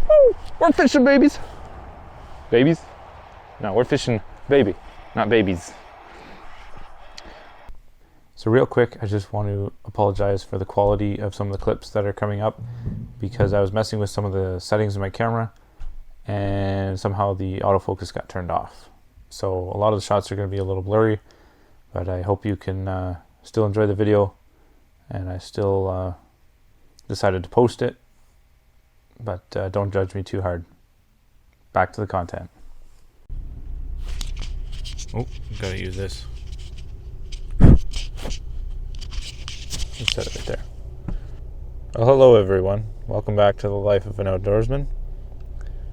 Woo! We're fishing babies. Babies? No, we're fishing baby, not babies. So real quick, I just want to apologize for the quality of some of the clips that are coming up because I was messing with some of the settings in my camera and somehow the autofocus got turned off. So a lot of the shots are going to be a little blurry, but I hope you can still enjoy the video, and I still decided to post it, but don't judge me too hard. Back to the content. Oh, gotta use this. Just set it right there. Well, hello everyone. Welcome back to the life of an outdoorsman.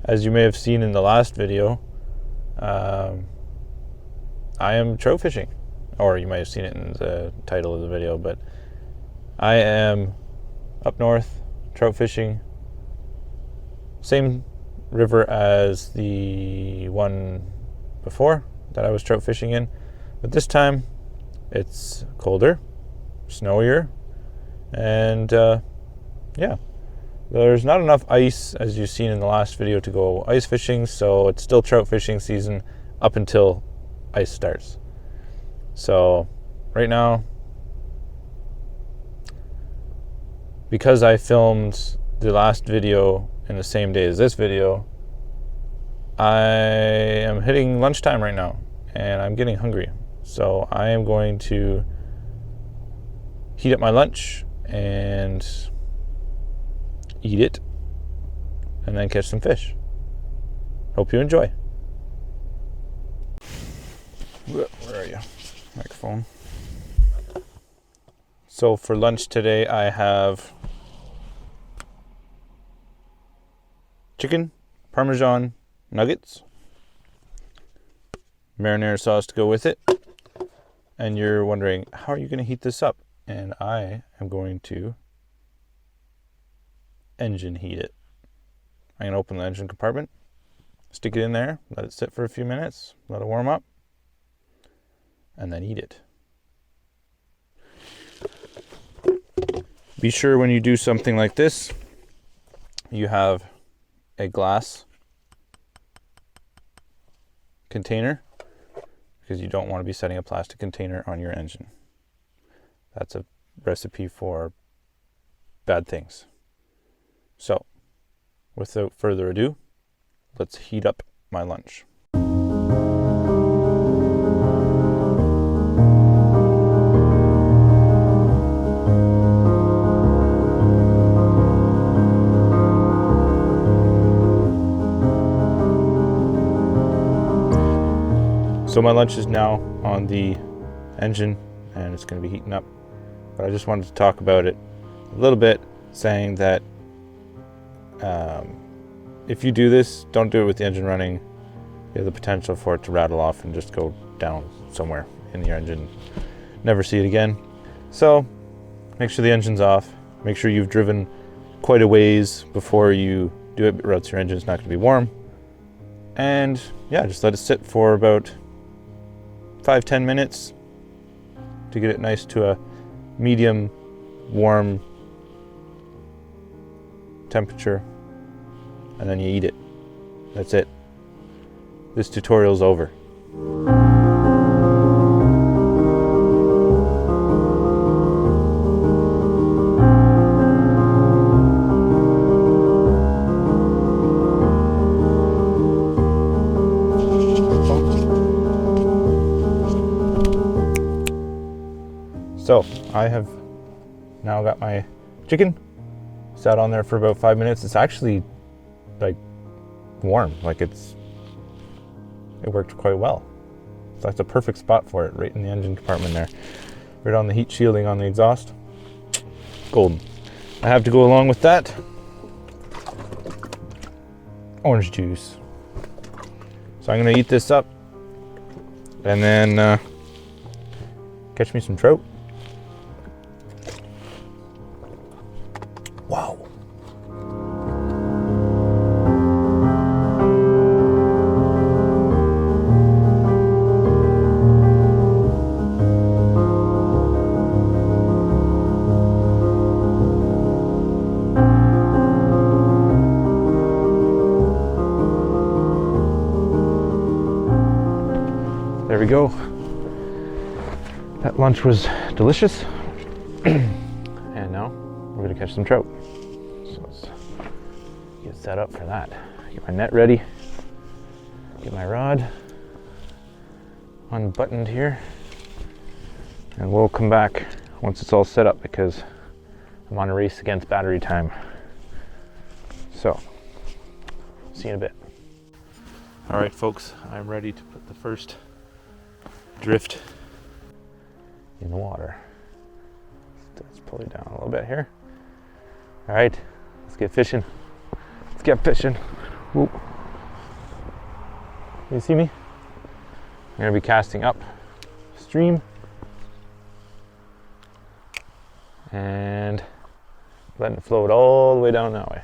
As you may have seen in the last video, I am trout fishing, or you might have seen it in the title of the video, but I am up north trout fishing, same river as the one before that I was trout fishing in, but this time it's colder, snowier, and yeah, there's not enough ice as you've seen in the last video to go ice fishing, so it's still trout fishing season up until ice starts. So right now, because I filmed the last video in the same day as this video, I am hitting lunchtime right now and I'm getting hungry. So I am going to heat up my lunch and eat it and then catch some fish. Hope you enjoy. Where are you? Microphone. So for lunch today I have chicken, Parmesan nuggets, marinara sauce to go with it, and you're wondering, how are you going to heat this up? And I am going to engine heat it. I'm going to open the engine compartment, stick it in there, let it sit for a few minutes, let it warm up, and then eat it. Be sure when you do something like this, you have a glass container, because you don't want to be setting a plastic container on your engine. That's a recipe for bad things. So, without further ado, let's heat up my lunch. So my lunch is now on the engine and it's going to be heating up. But I just wanted to talk about it a little bit, saying that if you do this, don't do it with the engine running. You have the potential for it to rattle off and just go down somewhere in your engine. Never see it again. So make sure the engine's off. Make sure you've driven quite a ways before you do it, or else your engine's not going to be warm. And yeah, just let it sit for about 5-10 minutes to get it nice to a medium warm temperature, and then you eat it. That's it. This tutorial's over. So I have now got my chicken, sat on there for about 5 minutes. It's actually like warm, like it worked quite well. So that's a perfect spot for it, right in the engine compartment there, right on the heat shielding on the exhaust. Golden. I have to go along with that orange juice. So I'm gonna eat this up and then catch me some trout. Wow. we go. That lunch was delicious. And now we're gonna catch some trout. So let's get set up for that. Get my net ready. Get my rod unbuttoned here. And we'll come back once it's all set up because I'm on a race against battery time. So, see you in a bit. All right, folks, I'm ready to put the first drift in the water. Let's pull it down a little bit here. All right, let's get fishing. Let's get fishing. Whoop. You see me? I'm gonna be casting up stream and letting it float all the way down that way.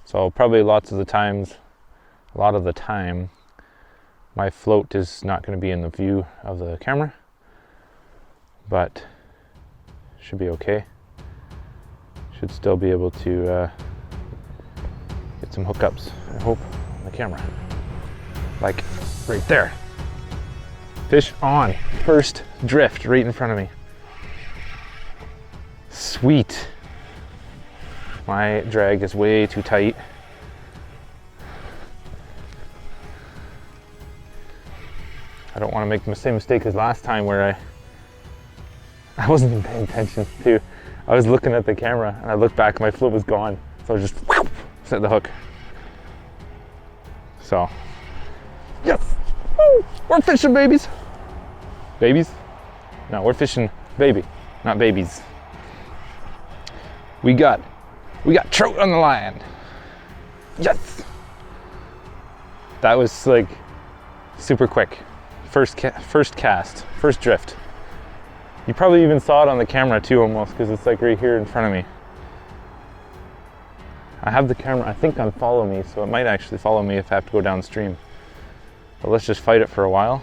So probably a lot of the time, my float is not going to be in the view of the camera, but should be okay. Should still be able to get some hookups, I hope, on the camera. Like right there. Fish on. First drift right in front of me. Sweet. My drag is way too tight. I don't want to make the same mistake as last time where I wasn't even paying attention to. I was looking at the camera and I looked back and my float was gone. So I just set the hook. So, yes! Woo! We're fishing, babies! Babies? No, we're fishing baby, not babies. We got trout on the line. Yes! That was like super quick. First cast, first drift. You probably even saw it on the camera too almost because it's like right here in front of me. I have the camera, I think on follow me, so it might actually follow me if I have to go downstream. But let's just fight it for a while.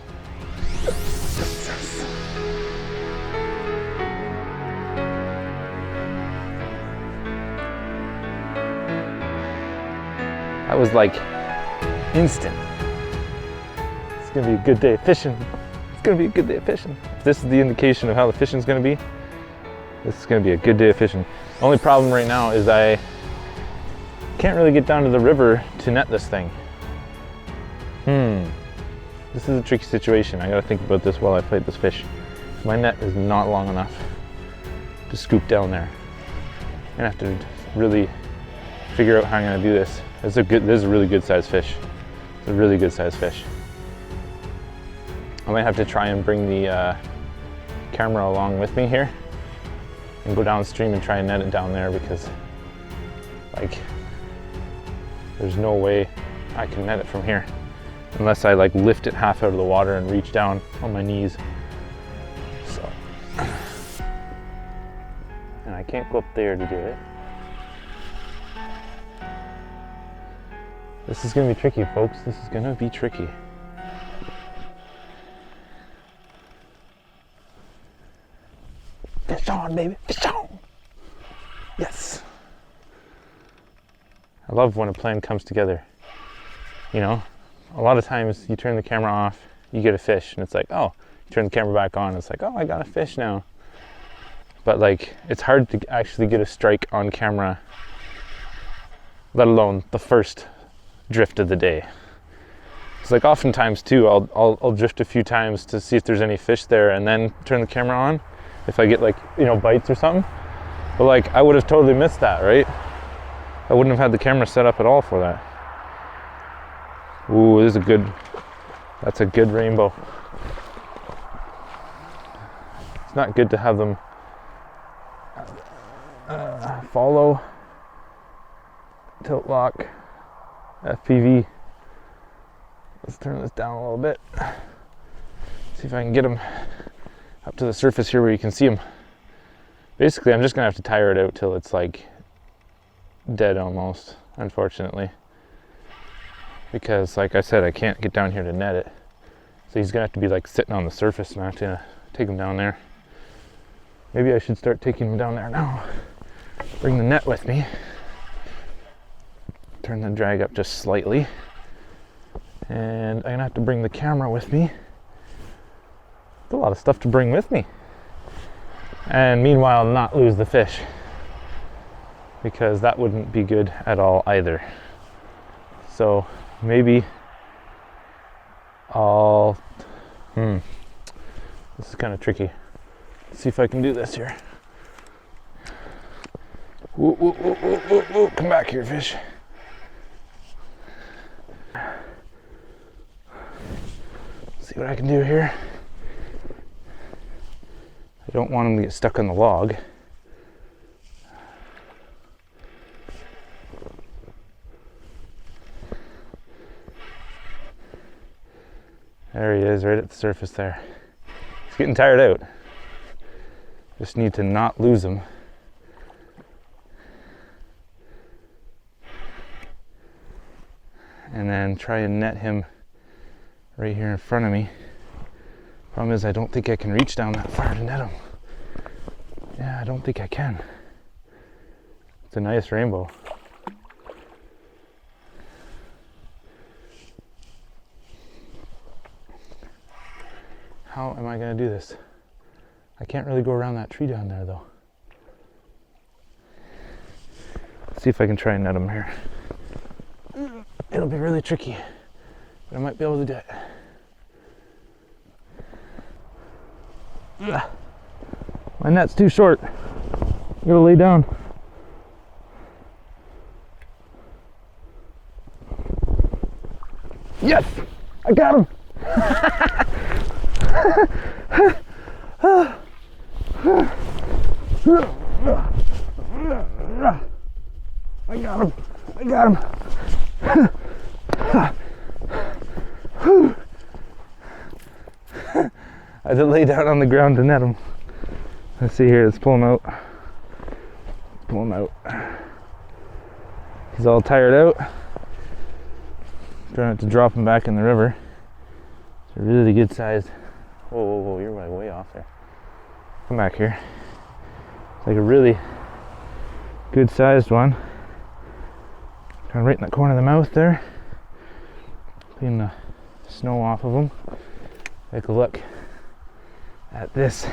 That was like instant. It's gonna be a good day of fishing. It's gonna be a good day of fishing. If this is the indication of how the fishing's gonna be, this is gonna be a good day of fishing. Only problem right now is I can't really get down to the river to net this thing. This is a tricky situation. I gotta think about this while I fight this fish. My net is not long enough to scoop down there. I'm gonna have to really figure out how I'm gonna do this. This is a really good sized fish. It's a really good sized fish. I might have to try and bring the camera along with me here and go downstream and try and net it down there because like there's no way I can net it from here unless I like lift it half out of the water and reach down on my knees. So, and I can't go up there to do it. This is gonna be tricky, folks. This is gonna be tricky. Fish on, baby, fish on! Yes! I love when a plan comes together. You know, a lot of times you turn the camera off, you get a fish, and it's like, oh, you turn the camera back on, it's like, oh, I got a fish now. But like, it's hard to actually get a strike on camera, let alone the first drift of the day. It's like oftentimes too, I'll drift a few times to see if there's any fish there and then turn the camera on if I get like, you know, bites or something. But like, I would have totally missed that, right? I wouldn't have had the camera set up at all for that. Ooh, that's a good rainbow. It's not good to have them follow, tilt lock, FPV. Let's turn this down a little bit. See if I can get them up to the surface here where you can see them. Basically, I'm just gonna have to tire it out till it's like dead almost, unfortunately. Because like I said, I can't get down here to net it. So he's gonna have to be like sitting on the surface and I have to take him down there. Maybe I should start taking him down there now. Bring the net with me. Turn the drag up just slightly. And I'm gonna have to bring the camera with me It's a lot of stuff to bring with me. And meanwhile, not lose the fish, because that wouldn't be good at all either. So maybe I'll, this is kind of tricky. Let's see if I can do this here. Whoa, whoa, whoa, whoa, whoa, whoa. Come back here, fish. See what I can do here. I don't want him to get stuck on the log. There he is, right at the surface there. He's getting tired out. Just need to not lose him. And then try and net him right here in front of me. Problem is, I don't think I can reach down that far to net him. Yeah, I don't think I can. It's a nice rainbow. How am I going to do this? I can't really go around that tree down there though. Let's see if I can try and net him here. It'll be really tricky, but I might be able to do it. My net's too short. I'm gonna lay down. Yes! I got him! I got him! I got him! I had to lay down on the ground to net him. Let's see here, let's pull him out. Let's pull him out. He's all tired out. Trying not to drop him back in the river. It's a really good sized. Whoa, whoa, whoa, you're way off there. Come back here. It's like a really good sized one. Kind of right in the corner of the mouth there. Clean the snow off of him. Take a look at this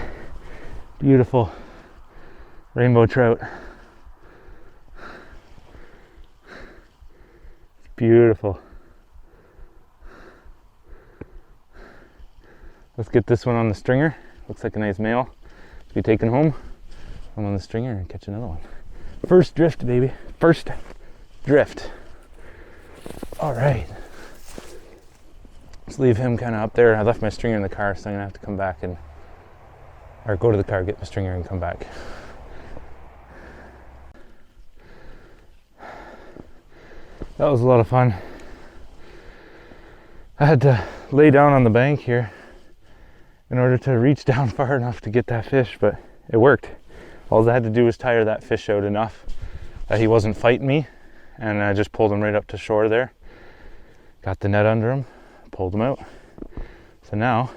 beautiful rainbow trout. It's beautiful. Let's get this one on the stringer. Looks like a nice male to be taken home. I'm on the stringer and catch another one. First drift, baby. First drift. All right. Let's leave him kind of up there. I left my stringer in the car, so I'm gonna have to come back and, or go to the car, get my stringer and come back. That was a lot of fun. I had to lay down on the bank here in order to reach down far enough to get that fish, but it worked. All I had to do was tire that fish out enough that he wasn't fighting me, and I just pulled him right up to shore there. Got the net under him, pulled him out. So now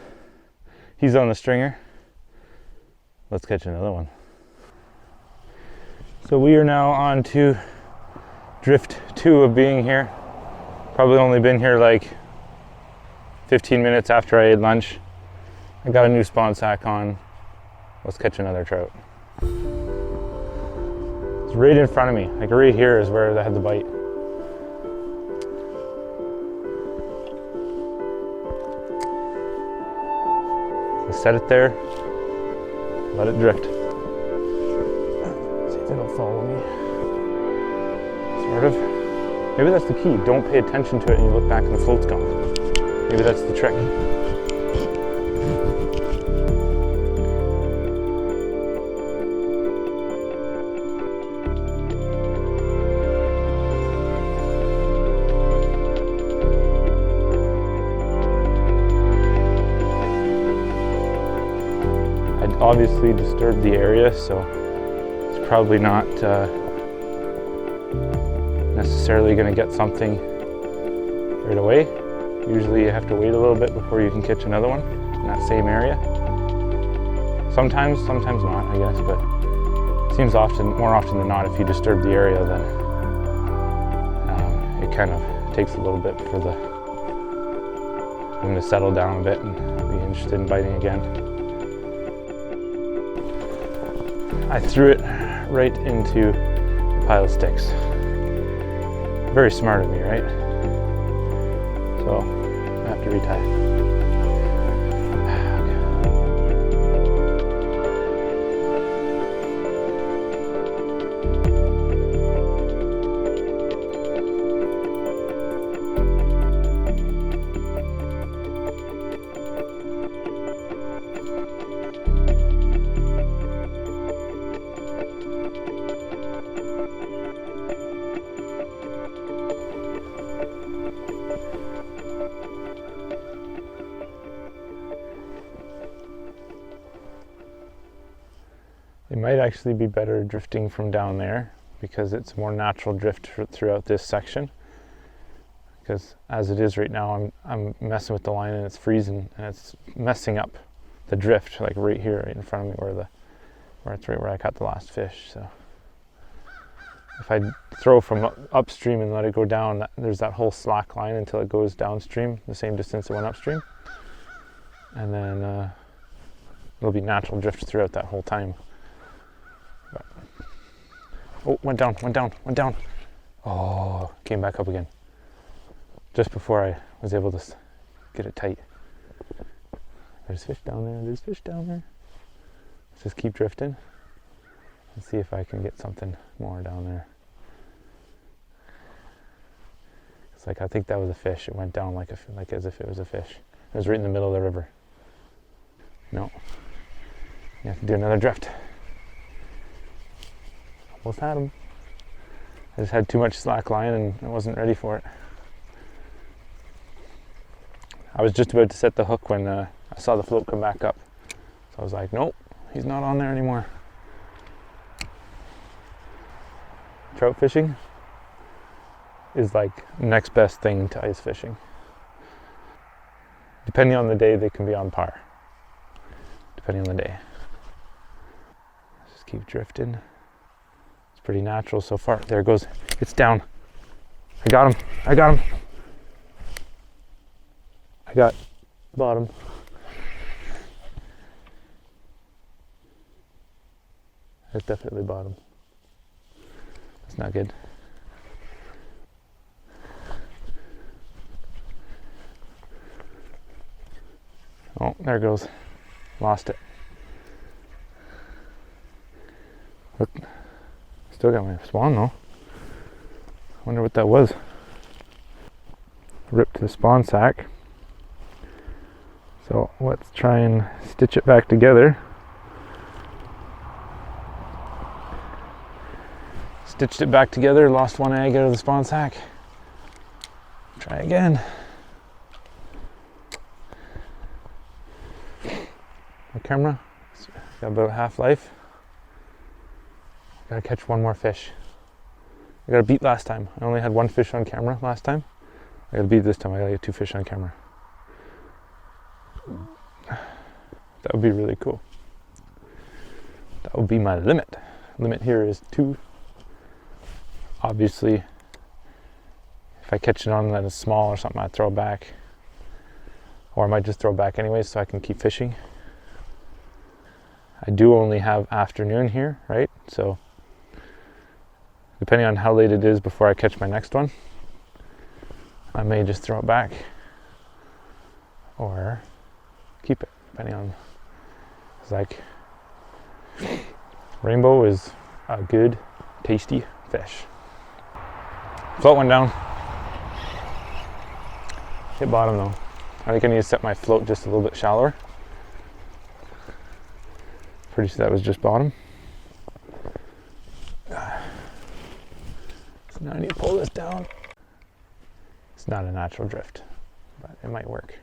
he's on the stringer. Let's catch another one. So we are now on to drift 2 of being here. Probably only been here like 15 minutes after I ate lunch. I got a new spawn sack on. Let's catch another trout. It's right in front of me. Like right here is where I had the bite. So set it there. Let it drift. See if it'll follow me. Sort of. Maybe that's the key. Don't pay attention to it and you look back and the float's gone. Maybe that's the trick. I'd obviously disturbed the area, so it's probably not necessarily going to get something right away. Usually you have to wait a little bit before you can catch another one in that same area. Sometimes not, I guess, but it seems more often than not, if you disturb the area, then it kind of takes a little bit for them to settle down a bit and be interested in biting again. I threw it right into a pile of sticks. Very smart of me, right? So I have to retie. It might actually be better drifting from down there because it's a more natural drift throughout this section. Because as it is right now, I'm messing with the line and it's freezing and it's messing up the drift, like right here, right in front of me, where it's right where I caught the last fish. So if I throw from upstream and let it go down, there's that whole slack line until it goes downstream, the same distance it went upstream, and then it'll be natural drift throughout that whole time. But, oh, went down. Oh, came back up again. Just before I was able to get it tight. There's fish down there. Let's just keep drifting and see if I can get something more down there. It's like, I think that was a fish. It went down like as if it was a fish. It was right in the middle of the river. No. You have to do another drift. Almost had him. I just had too much slack line and I wasn't ready for it. I was just about to set the hook when I saw the float come back up. So I was like, nope, he's not on there anymore. Trout fishing is like next best thing to ice fishing. Depending on the day, they can be on par. Depending on the day. Let's just keep drifting. It's pretty natural so far. There it goes. It's down. I got him. I got bottom. That's definitely bottom. That's not good. Oh, there it goes. Lost it. Look, still got my spawn though. Wonder what that was. Ripped the spawn sack. So let's try and stitch it back together. Stitched it back together, lost one egg out of the spawn sack. Try again. My camera, got about half life. Gotta catch one more fish. I got a beat last time. I only had one fish on camera last time. I gotta beat this time. I gotta get 2 fish on camera. That would be really cool. That would be my limit. Limit here is 2. Obviously, if I catch it on that is small or something, I'd throw it back. Or I might just throw it back anyways so I can keep fishing. I do only have afternoon here, right? So, depending on how late it is before I catch my next one, I may just throw it back. Or keep it, depending on. It's like, rainbow is a good, tasty fish. Float went down. Hit bottom though. I think I need to set my float just a little bit shallower. Pretty sure that was just bottom. So now I need to pull this down. It's not a natural drift, but it might work.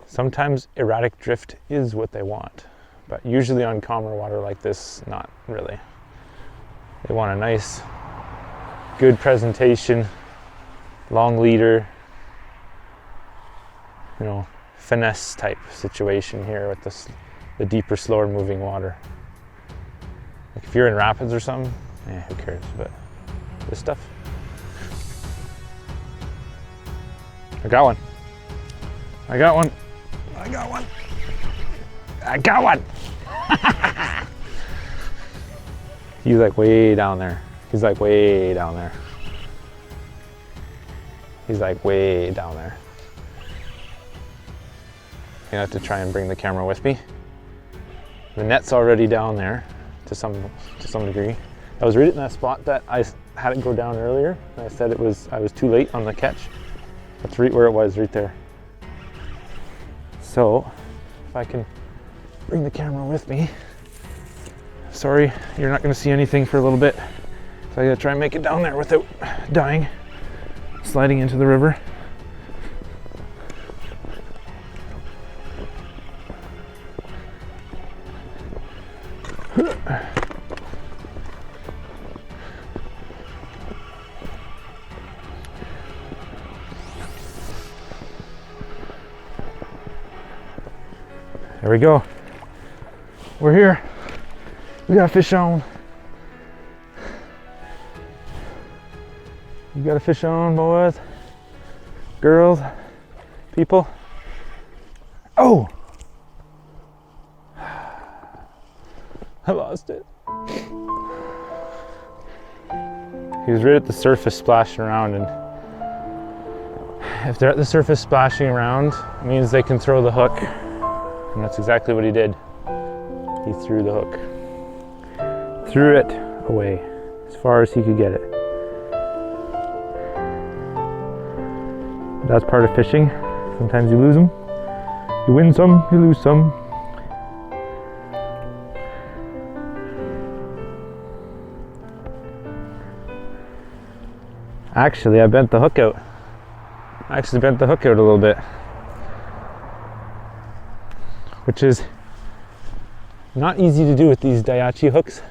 Sometimes erratic drift is what they want, but usually on calmer water like this, not really. They want a nice, good presentation, long leader, finesse type situation here with the deeper, slower moving water. Like if you're in rapids or something, who cares? But this stuff, I got one. I got one. I got one. He's like way down there. He's like way down there. He's like way down there. I have to try and bring the camera with me. The net's already down there to some degree. I was right in that spot that I had it go down earlier, and I said I was too late on the catch. That's right where it was, right there. So, if I can bring the camera with me. Sorry, you're not gonna see anything for a little bit. So I gotta try and make it down there without dying, sliding into the river. There we go. We're here. We got a fish on. You got a fish on, boys, girls, people. Oh! I lost it. He was right at the surface splashing around, and if they're at the surface splashing around, it means they can throw the hook. And that's exactly what he did. He threw the hook. Threw it away as far as he could get it. That's part of fishing. Sometimes you lose them. You win some, you lose some. Actually, I bent the hook out. I actually bent the hook out a little bit, which is not easy to do with these Daiichi hooks.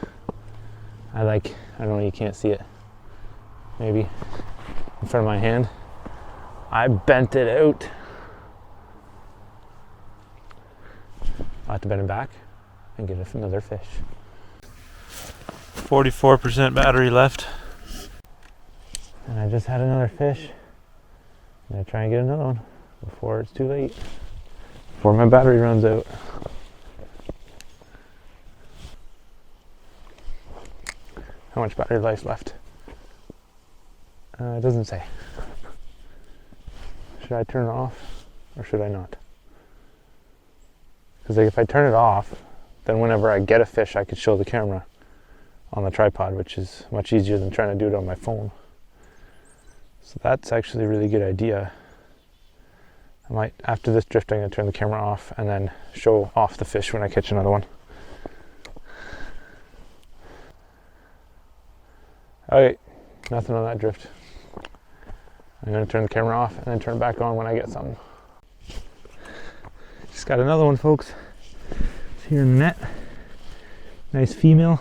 I don't know, you can't see it. Maybe in front of my hand. I bent it out. I'll have to bend it back and get another fish. 44% battery left. And I just had another fish. I'm gonna try and get another one before it's too late. Before my battery runs out. How much battery life left? It doesn't say. Should I turn it off or should I not? Because if I turn it off, then whenever I get a fish, I could show the camera on the tripod, which is much easier than trying to do it on my phone. So that's actually a really good idea. I might, after this drift, I'm going to turn the camera off and then show off the fish when I catch another one. Okay, nothing on that drift. I'm going to turn the camera off and then turn it back on when I get something. Just got another one, folks. It's here in the net. Nice female.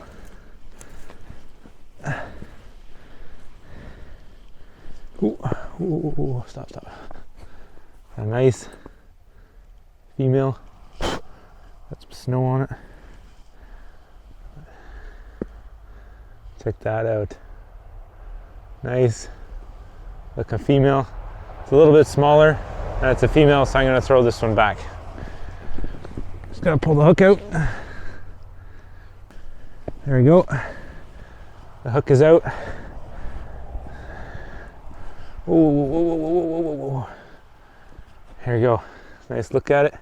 Ooh, stop. A nice female. Got some snow on it. Check that out. Nice looking female. It's a little bit smaller and it's a female, so I'm going to throw this one back. Just gotta pull the hook out. There we go. The hook is out. Whoa. Here we go. Nice look at it.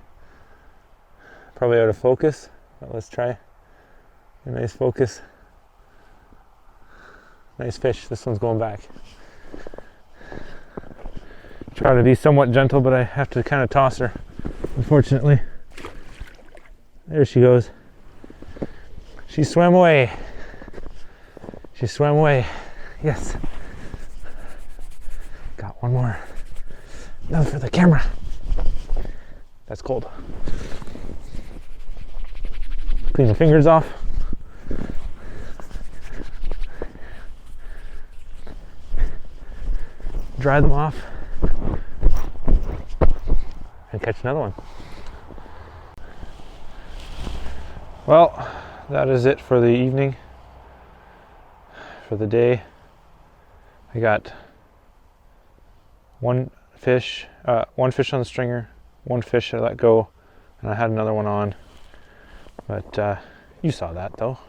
Probably out of focus, but let's try a nice focus. Nice fish. This one's going back. Try to be somewhat gentle, but I have to kind of toss her, unfortunately. There she goes. She swam away. Yes. Got one more. Another for the camera. That's cold. Clean the fingers off. Dry them off. And catch another one. Well, that is it for the evening. For the day. I got one fish on the stringer, one fish I let go, and I had another one on, but you saw that though.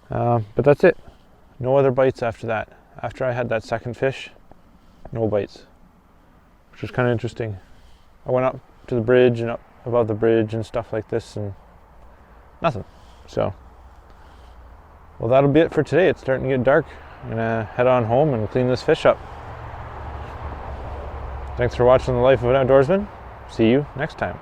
But that's it. No other bites after that. After I had that second fish, no bites, which was kind of interesting. I went up to the bridge and up above the bridge and stuff like this, and nothing. So, well, that'll be it for today. It's starting to get dark. I'm gonna head on home and clean this fish up. Thanks for watching The Life of an Outdoorsman. See you next time.